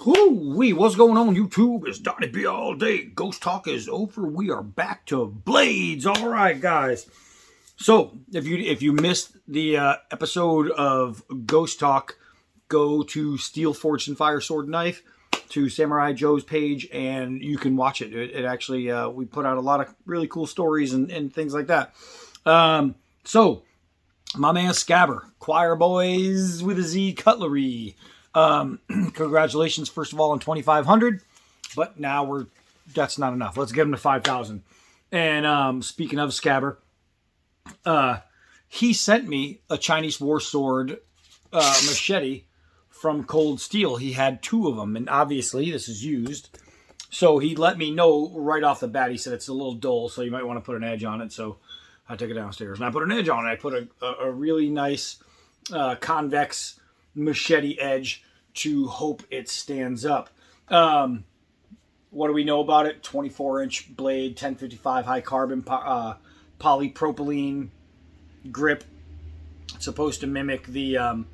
Whoo-wee, what's going on YouTube? It's Donnie B all day. Ghost Talk is over. We are back to Blades. All right, guys. So, if you missed the episode of Ghost Talk, go to Steel Forged and Fire Sword Knife to Samurai Joe's page, and you can watch it. It actually, we put out a lot of really cool stories and things like that. So, my man Scabber, ChoirBoyz with a Z Cutlery. Congratulations, first of all, on 2,500, but now that's not enough. Let's get him to 5,000. And speaking of Scabber, he sent me a Chinese war sword machete from Cold Steel. He had 2 of them, and obviously this is used. So he let me know right off the bat. He said it's a little dull, so you might want to put an edge on it. So I took it downstairs and I put an edge on it. I put a really nice convex machete edge to hope it stands up. What do we know about it? 24-inch blade, 1055 high carbon polypropylene grip. It's supposed to mimic the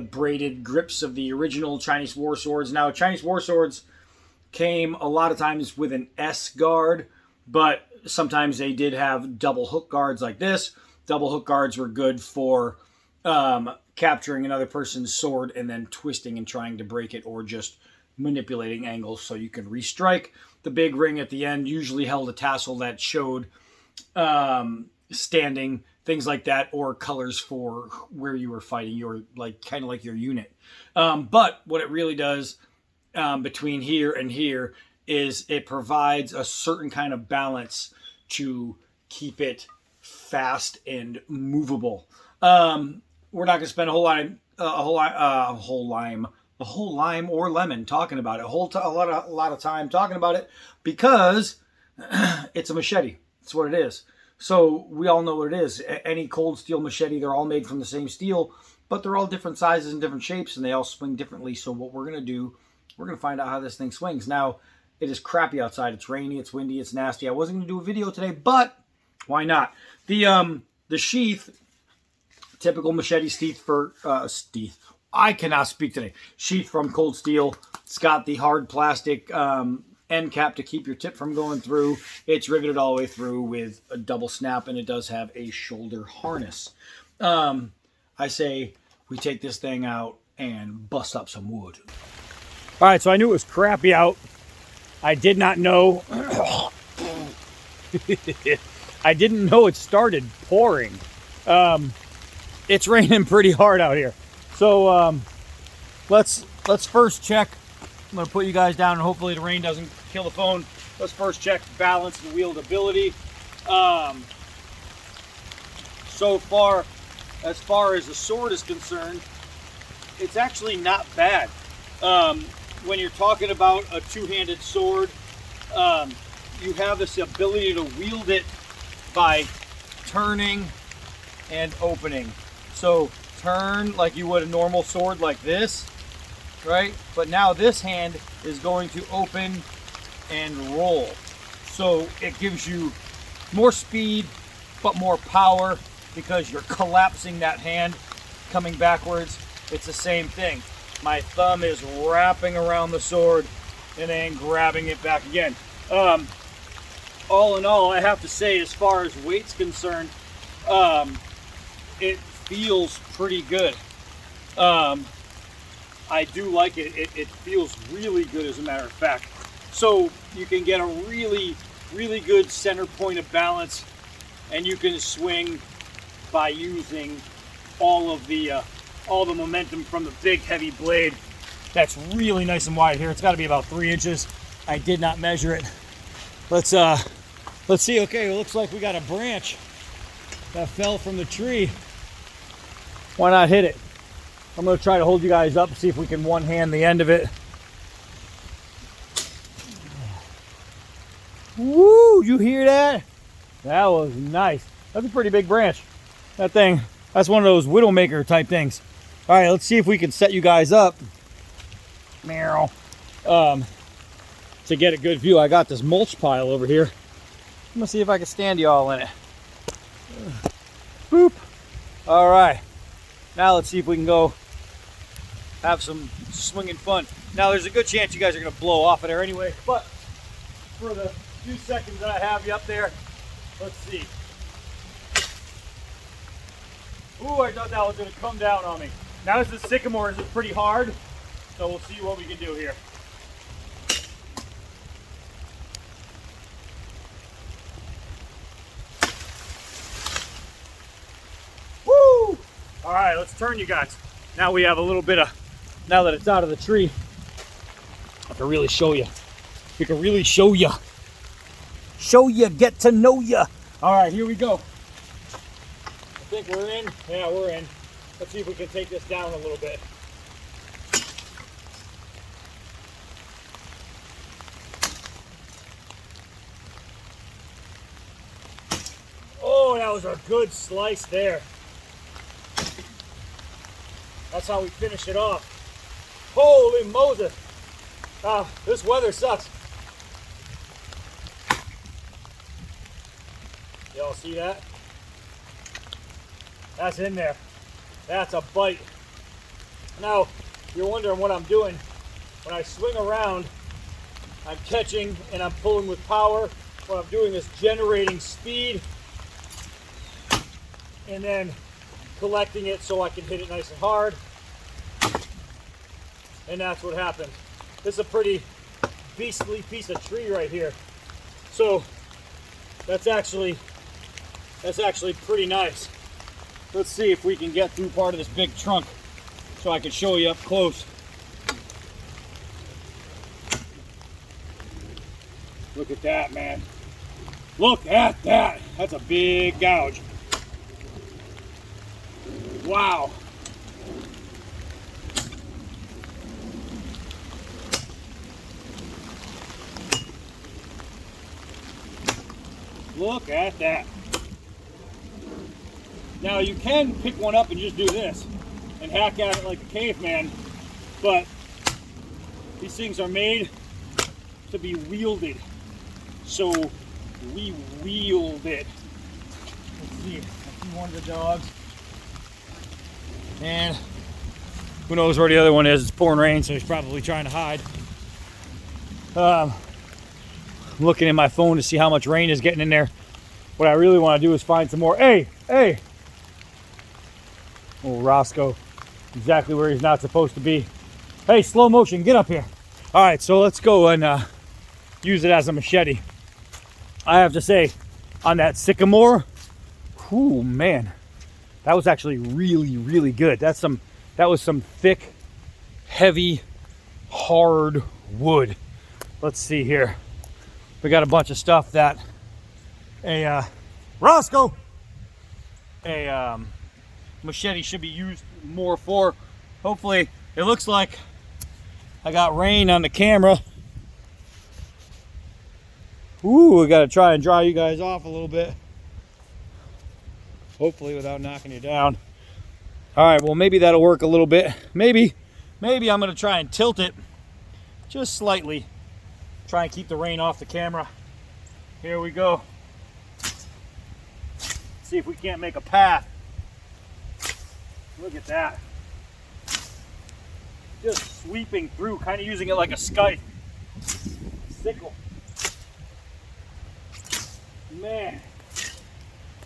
braided grips of the original Chinese war swords. Now, Chinese war swords came a lot of times with an S guard, but sometimes they did have double hook guards like this. Double hook guards were good for capturing another person's sword and then twisting and trying to break it, or just manipulating angles so you can restrike. The big ring at the end usually held a tassel that showed standing, things like that, or colors for where you were fighting, your kind of like your unit. But what it really does between here and here is it provides a certain kind of balance to keep it fast and movable. We're not going to spend a whole lime or lemon talking about it. A lot of time talking about it, because it's a machete. That's what it is. So we all know what it is. Any cold steel machete, they're all made from the same steel, but they're all different sizes and different shapes, and they all swing differently. So what we're going to do, we're going to find out how this thing swings. Now, it is crappy outside. It's rainy, it's windy, it's nasty. I wasn't going to do a video today, but why not? The sheath, typical machete sheath for I cannot speak today. Sheath from Cold Steel. It's got the hard plastic end cap to keep your tip from going through. It's riveted all the way through with a double snap, and it does have a shoulder harness. I say we take this thing out and bust up some wood. All right, so I knew it was crappy out. I did not know. I didn't know it started pouring. It's raining pretty hard out here. So let's first check. I'm going to put you guys down, and hopefully the rain doesn't kill the phone. Let's first check balance and wieldability. So far, as far as the sword is concerned, it's actually not bad. When you're talking about a two-handed sword, you have this ability to wield it by turning and opening. So turn like you would a normal sword like this, right? But now this hand is going to open and roll. So it gives you more speed, but more power, because you're collapsing that hand, coming backwards. It's the same thing. My thumb is wrapping around the sword and then grabbing it back again. All in all, I have to say, as far as weight's concerned, it feels pretty good. I do like it. It feels really good, as a matter of fact. So you can get a really, really good center point of balance, and you can swing by using all the momentum from the big heavy blade. That's really nice and wide here. It's got to be about 3 inches. I did not measure it. Let's see. Okay, it looks like we got a branch that fell from the tree. Why not hit it? I'm going to try to hold you guys up and see if we can one-hand the end of it. Woo! You hear that? That was nice. That's a pretty big branch. That thing, that's one of those Widowmaker type things. All right, let's see if we can set you guys up. Meow. To get a good view, I got this mulch pile over here. I'm going to see if I can stand you all in it. Boop. All right. Now let's see if we can go have some swinging fun. Now there's a good chance you guys are gonna blow off of there anyway, but for the few seconds that I have you up there, let's see. Ooh, I thought that was gonna come down on me. Now this is sycamore, this is pretty hard, so we'll see what we can do here. Woo! All right, let's turn, you guys. Now we have a little bit of, now that it's out of the tree, I can really show you. We can really show you. Show you, get to know you. All right, here we go. I think we're in. Yeah, we're in. Let's see if we can take this down a little bit. Oh, that was a good slice there. That's how we finish it off. Holy Moses. This weather sucks. Y'all see that? That's in there. That's a bite. Now, you're wondering what I'm doing. When I swing around, I'm catching and I'm pulling with power. What I'm doing is generating speed and then collecting it so I can hit it nice and hard. And that's what happened. This is a pretty beastly piece of tree right here. So that's actually pretty nice. Let's see if we can get through part of this big trunk so I can show you up close. Look at that, man. Look at that. That's a big gouge. Wow. Look at that. Now you can pick one up and just do this and hack at it like a caveman, but these things are made to be wielded. So we wield it. Let's see, I see one of the dogs. And who knows where the other one is. It's pouring rain, so he's probably trying to hide. I'm looking at my phone to see how much rain is getting in there. What I really want to do is find some more. Hey! Oh, Roscoe, exactly where he's not supposed to be. Hey, slow motion, get up here. All right, so let's go and use it as a machete. I have to say, on that sycamore, whoo, man, that was actually really, really good. That was some thick, heavy, hard wood. Let's see here. We got a bunch of stuff that Roscoe, machete should be used more for. Hopefully, it looks like I got rain on the camera. Ooh, we gotta try and dry you guys off a little bit. Hopefully without knocking you down. All right, well, maybe that'll work a little bit. Maybe I'm gonna try and tilt it just slightly. Try and keep the rain off the camera. Here we go. See if we can't make a path. Look at that. Just sweeping through, kind of using it like a scythe. Sickle. Man,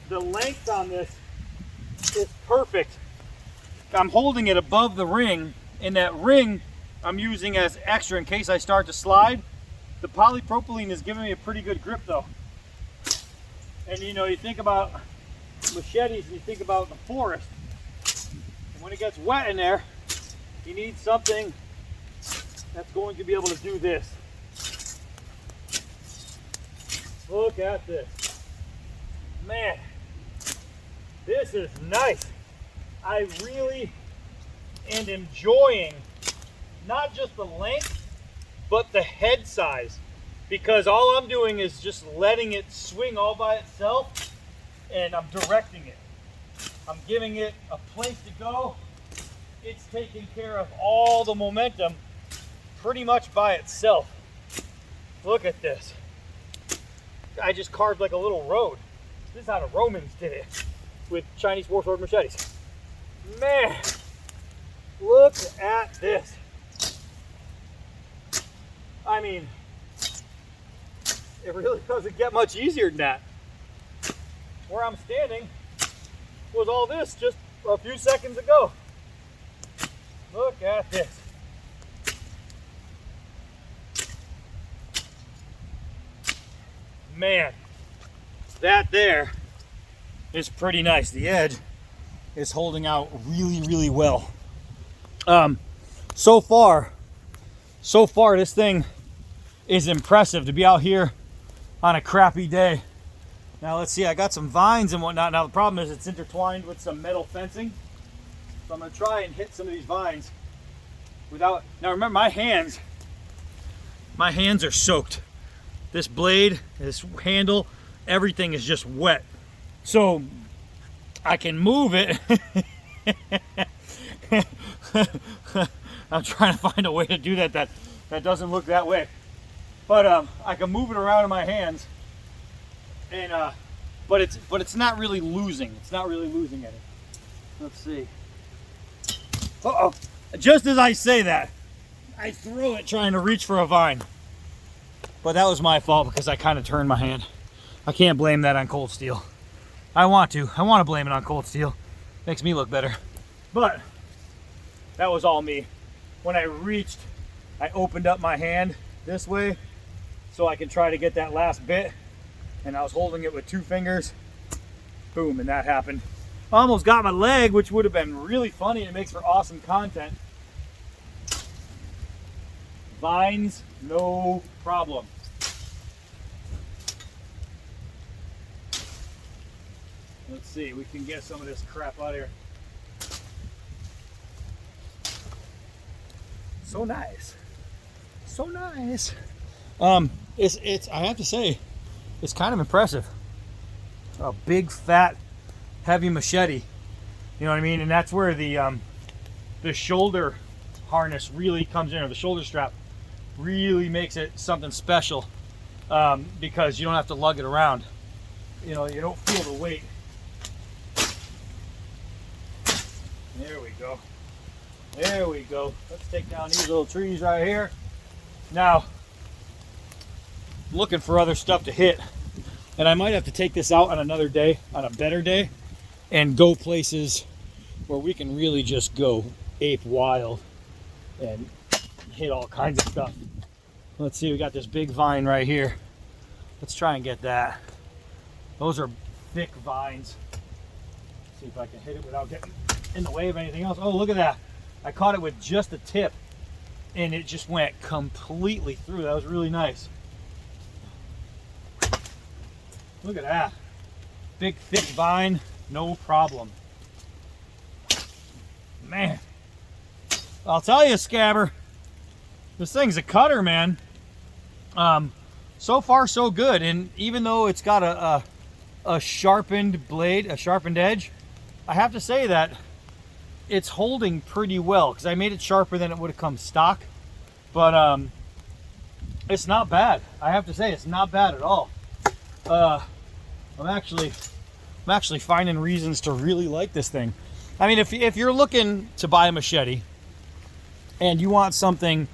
the length on this is perfect. I'm holding it above the ring, and that ring I'm using as extra in case I start to slide. The polypropylene is giving me a pretty good grip though. And you know, you think about machetes and you think about the forest. And when it gets wet in there, you need something that's going to be able to do this. Look at this. Man, this is nice. I really am enjoying not just the length, but the head size. Because all I'm doing is just letting it swing all by itself, and I'm directing it. I'm giving it a place to go. It's taking care of all the momentum pretty much by itself. Look at this. I just carved like a little road. This is how the Romans did it with Chinese war sword machetes. Man, Look at this. I mean, it really doesn't get much easier than that. Where I'm standing was all this just a few seconds ago. Look at this. Man, that there is pretty nice. The edge is holding out really, really well. So far this thing is impressive to be out here on a crappy day. Now let's see, I got some vines and whatnot. Now the problem is it's intertwined with some metal fencing. So I'm gonna try and hit some of these vines without, now remember my hands are soaked. This blade, this handle, everything is just wet. So I can move it. I'm trying to find a way to do that doesn't look that way. But I can move it around in my hands, and but it's not really losing. It's not really losing any. Let's see. Uh-oh. Just as I say that, I throw it trying to reach for a vine. But that was my fault because I kind of turned my hand. I can't blame that on cold steel. I want to blame it on cold steel. Makes me look better. But that was all me. When I reached, I opened up my hand this way so I can try to get that last bit. And I was holding it with 2 fingers. Boom, and that happened. I almost got my leg, which would have been really funny and it makes for awesome content. Vines, no problem. Let's see, we can get some of this crap out of here. So nice. So nice. It's I have to say, it's kind of impressive. A big, fat, heavy machete. You know what I mean? And that's where the shoulder harness really comes in, or the shoulder strap really makes it something special, because you don't have to lug it around. You know, you don't feel the weight. There we go. There we go. Let's take down these little trees right here. Now, looking for other stuff to hit, and I might have to take this out on another day, on a better day, and go places where we can really just go ape wild and hit all kinds of stuff. Let's see, we got this big vine right here. Let's try and get that. Those are thick vines. Let's see if I can hit it without getting in the way of anything else. Oh, look at that. I caught it with just the tip and it just went completely through. That was really nice. Look at that. Big, thick vine, no problem. Man, I'll tell you, Scabber, this thing's a cutter, man. So far, so good. And even though it's got a sharpened blade, a sharpened edge, I have to say that it's holding pretty well, because I made it sharper than it would have come stock. But it's not bad. I have to say, it's not bad at all. I'm actually finding reasons to really like this thing. I mean, if you're looking to buy a machete and you want something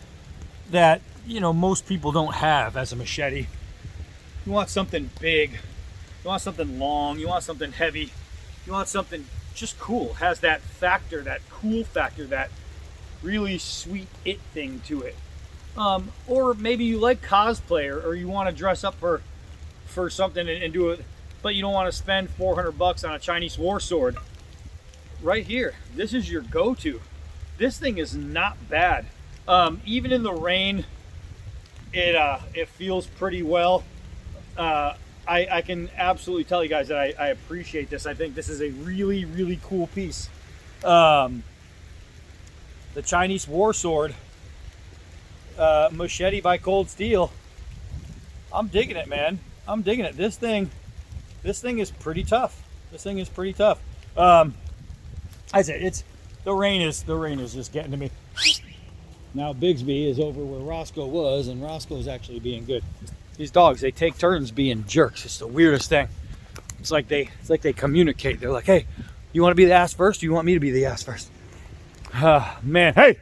that, you know, most people don't have as a machete, you want something big, you want something long, you want something heavy, you want something just cool, has that factor, that cool factor, that really sweet it thing to it. Or maybe you like cosplay, or you want to dress up for something and do it, but you don't want to spend $400 on a Chinese war sword. Right here, this is your go-to. This thing is not bad. Even in the rain, it feels pretty well. I can absolutely tell you guys that I appreciate this. I think this is a really, really cool piece. The Chinese war sword, machete by Cold Steel. I'm digging it, man. I'm digging it. This thing is pretty tough. This thing is pretty tough. I said the rain is just getting to me. Now Bigsby is over where Roscoe was, and Roscoe is actually being good. These dogs, they take turns being jerks. It's the weirdest thing. It's like they communicate. They're like, hey, you want to be the ass first, or you want me to be the ass first? Man, hey!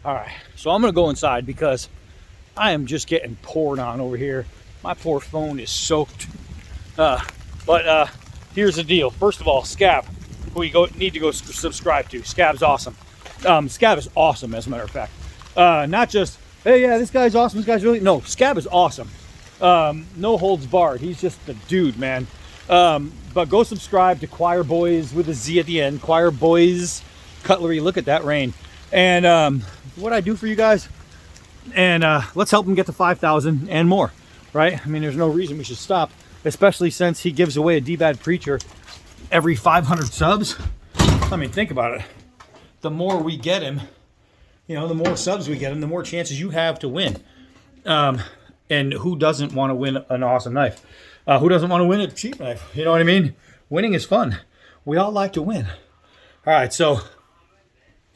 All right, so I'm gonna go inside because I am just getting poured on over here. My poor phone is soaked. But here's the deal. First of all, Scab, who you need to go subscribe to. Scab's awesome. Scab is awesome, as a matter of fact. Not just, hey, yeah, this guy's awesome. This guy's really, no, Scab is awesome. No holds barred. He's just the dude, man. But go subscribe to ChoirBoyz with a Z at the end. ChoirBoyz Cutlery. Look at that rain. And what I do for you guys, and let's help him get to 5,000 and more, right? I mean, there's no reason we should stop, especially since he gives away a D-Bad Preacher every 500 subs. I mean, think about it. The more we get him, you know, the more subs we get him, the more chances you have to win. And who doesn't want to win an awesome knife? Who doesn't want to win a cheap knife? You know what I mean? Winning is fun. We all like to win. All right, so,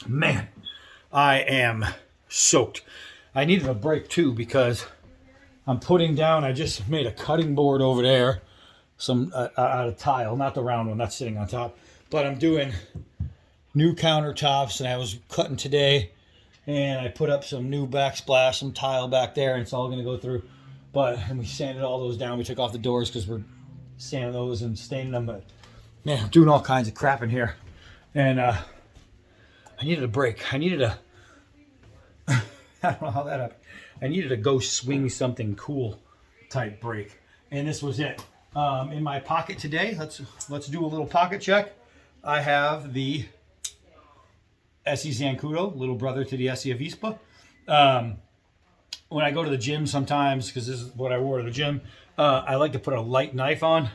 man, I am soaked. I needed a break too because I'm putting down, I just made a cutting board over there, some out of tile, not the round one that's sitting on top, but I'm doing new countertops, and I was cutting today, and I put up some new backsplash, some tile back there, and it's all going to go through. And we sanded all those down. We took off the doors because we're sanding those and staining them. But man, I'm doing all kinds of crap in here, and I needed a break. I needed a I don't know how that happened. I needed to go swing something cool type break, and this was it. In my pocket today, let's do a little pocket check. I have the Essie Zancudo, little brother to the Essie Avispa. When I go to the gym sometimes, because this is what I wore to the gym, I like to put a light knife on,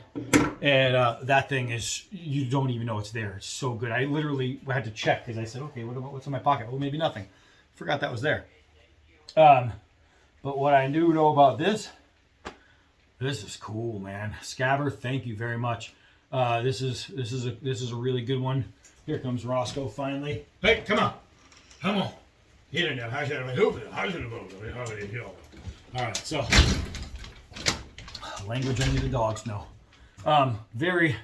and that thing is, you don't even know it's there. It's so good. I literally had to check because I said, okay, what's in my pocket? Well, maybe nothing. Forgot that was there. But what I do know about this is cool, man. Scabber, thank you very much. This is a really good one. Here comes Roscoe finally. Hey, come on. Come on. All right, so language only the dogs know. Very,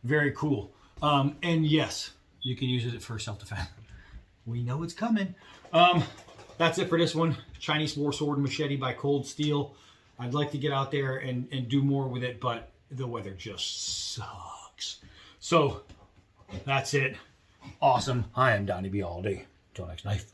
very cool. And yes, you can use it for self-defense. We know it's coming. That's it for this one. Chinese War Sword Machete by Cold Steel. I'd like to get out there and do more with it, but the weather just sucks. So that's it. Awesome. I am Donnie B all day. Until next knife.